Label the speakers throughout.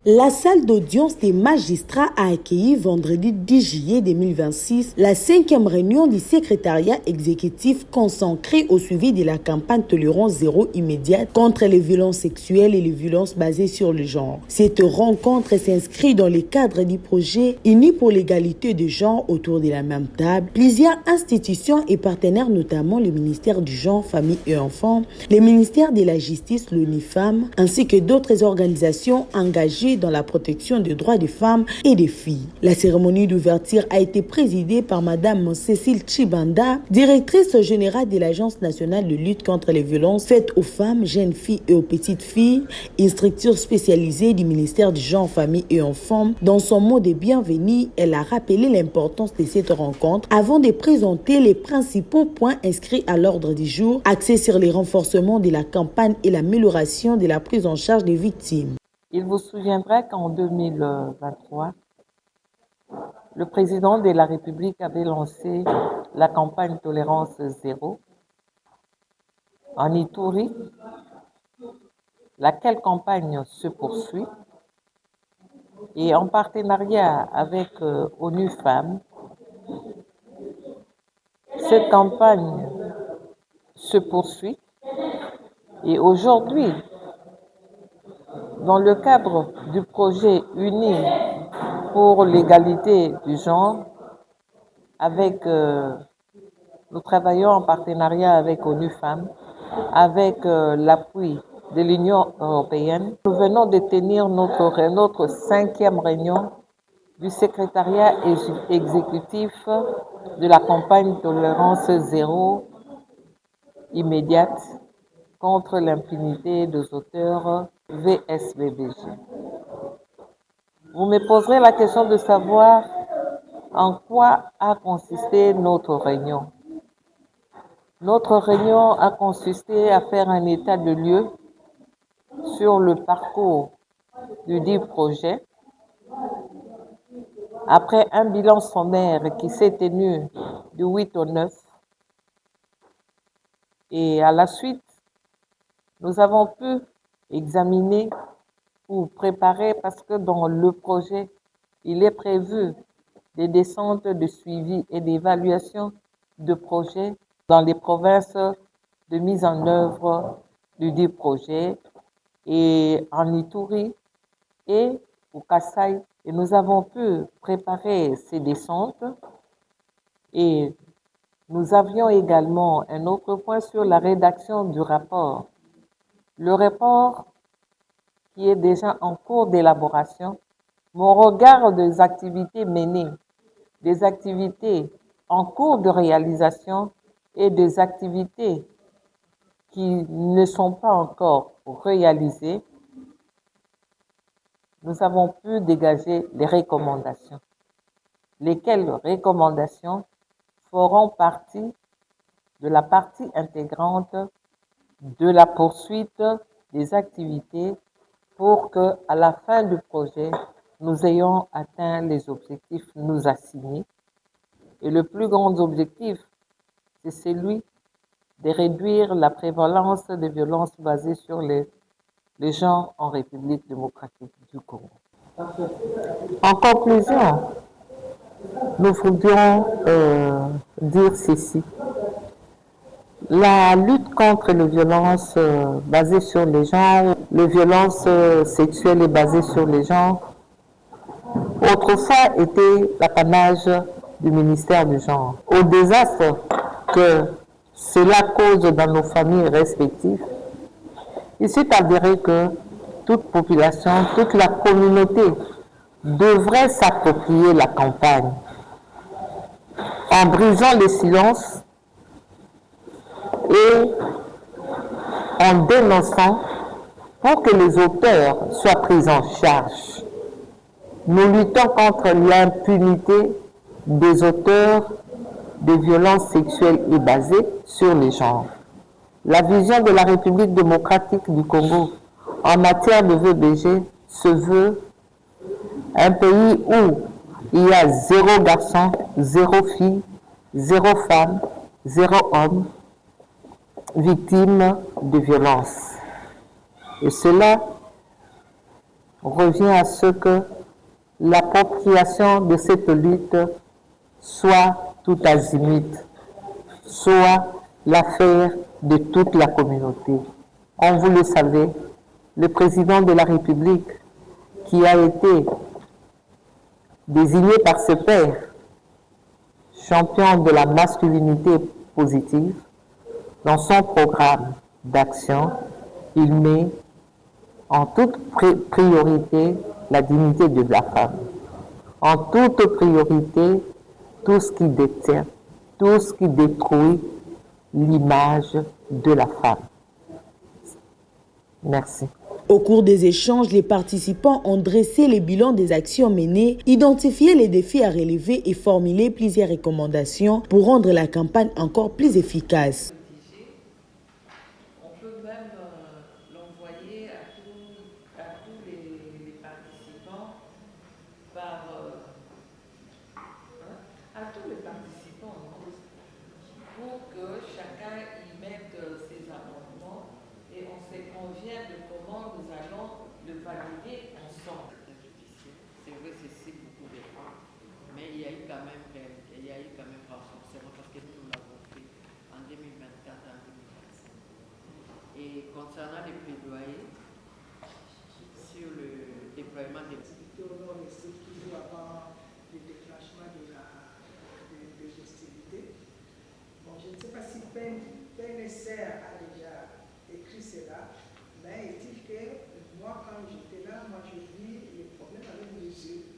Speaker 1: La salle d'audience des magistrats a accueilli vendredi 10 juillet 2026 la 5e réunion du secrétariat exécutif consacré au suivi de la campagne Tolérance Zéro immédiate contre les violences sexuelles et les violences basées sur le genre. Cette rencontre s'inscrit dans le cadre du projet Unis pour l'égalité de genre autour de la même table. Plusieurs institutions et partenaires, notamment le ministère du Genre, Famille et Enfants, le ministère de la Justice, l'ONU-FEMM, ainsi que d'autres organisations engagées dans la protection des droits des femmes et des filles. La cérémonie d'ouverture a été présidée par Madame Cécile Chibanda, directrice générale de l'Agence nationale de lutte contre les violences faites aux femmes, jeunes filles et aux petites filles, une structure spécialisée du ministère du Genre, Famille et Enfants. Dans son mot de bienvenue, elle a rappelé l'importance de cette rencontre avant de présenter les principaux points inscrits à l'ordre du jour, axés sur les renforcements de la campagne et l'amélioration de la prise en charge des victimes.
Speaker 2: Il vous souviendra qu'en 2023, le président de la République avait lancé la campagne Tolérance Zéro en Ituri, laquelle campagne se poursuit et en partenariat avec ONU Femmes, cette campagne se poursuit et aujourd'hui, dans le cadre du projet Unis pour l'égalité du genre, nous travaillons en partenariat avec ONU Femmes, avec l'appui de l'Union européenne. Nous venons de tenir notre 5e réunion du secrétariat exécutif de la campagne Tolérance Zéro immédiate contre l'impunité des auteurs VSBBG. Vous me poserez la question de savoir en quoi a consisté notre réunion. Notre réunion a consisté à faire un état de lieu sur le parcours du dit projet. Après un bilan sommaire qui s'est tenu du 8 au 9, et à la suite, nous avons pu examiner ou préparer, parce que dans le projet, il est prévu des descentes de suivi et d'évaluation de projets dans les provinces de mise en œuvre du dit projet et en Ituri et au Kasaï. Et nous avons pu préparer ces descentes et nous avions également un autre point sur la rédaction du rapport. Le rapport qui est déjà en cours d'élaboration, mon regard des activités menées, des activités en cours de réalisation et des activités qui ne sont pas encore réalisées, nous avons pu dégager les recommandations. Lesquelles recommandations feront partie de la partie intégrante de la poursuite des activités pour que, à la fin du projet, nous ayons atteint les objectifs nous assignés. Et le plus grand objectif, c'est celui de réduire la prévalence des violences basées sur les genres en République démocratique du Congo. En conclusion, nous voudrions dire ceci. La lutte contre les violences basées sur les genres, les violences sexuelles et basées sur les genres, autrefois était l'apanage du ministère du genre. Au désastre que cela cause dans nos familles respectives, il s'est avéré que toute population, toute la communauté devrait s'approprier la campagne en brisant le silence et en dénonçant pour que les auteurs soient pris en charge. Nous luttons contre l'impunité des auteurs de violences sexuelles et basées sur les genres. La vision de la République démocratique du Congo en matière de VBG se veut un pays où il y a 0 garçon, 0 fille, 0 femme, 0 homme victime de violences. Et cela revient à ce que l'appropriation de cette lutte soit tout azimut, soit l'affaire de toute la communauté. Comme vous le savez, le président de la République, qui a été désigné par ses pairs champion de la masculinité positive, dans son programme d'action, il met en toute priorité la dignité de la femme. En toute priorité, tout ce qui détient, tout ce qui détruit l'image de la femme. Merci.
Speaker 1: Au cours des échanges, les participants ont dressé les bilans des actions menées, identifié les défis à relever et formulé plusieurs recommandations pour rendre la campagne encore plus efficace.
Speaker 2: On peut même l'envoyer à tous les participants pour que chacun y mette ses amendements et on se convient de comment nous allons le valider ensemble.
Speaker 3: C'est vrai, c'est beaucoup de temps, mais il y a eu quand même renforcement parce que nous l'avons fait en 2024, en 2025. Et concernant les plaidoyers sur le déploiement des
Speaker 4: activités au nord et c'est toujours avant le déclenchement des hostilités. Bon, je ne sais pas si PNSR a déjà écrit cela, mais est-il que moi, quand j'étais là, je vis les problèmes avec les yeux.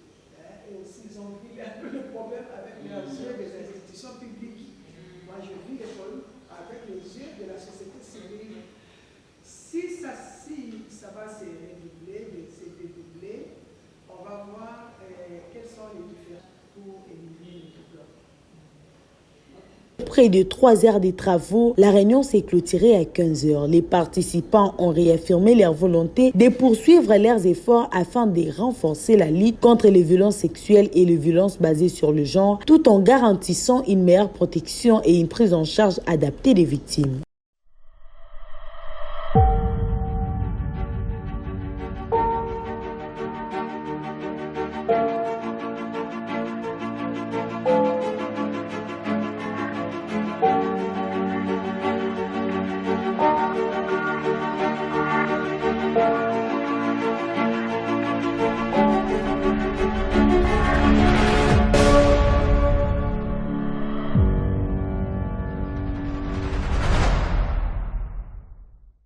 Speaker 4: Et aussi, ils ont vu le problème avec les yeux des institutions publiques. Moi, je vis les problèmes avec les yeux de la société civile. Si ça va se dédoubler, on va voir quels sont les différences pour éliminer les doublons.
Speaker 1: Près de 3 heures de travaux, la réunion s'est clôturée à 15 heures. Les participants ont réaffirmé leur volonté de poursuivre leurs efforts afin de renforcer la lutte contre les violences sexuelles et les violences basées sur le genre, tout en garantissant une meilleure protection et une prise en charge adaptée des victimes.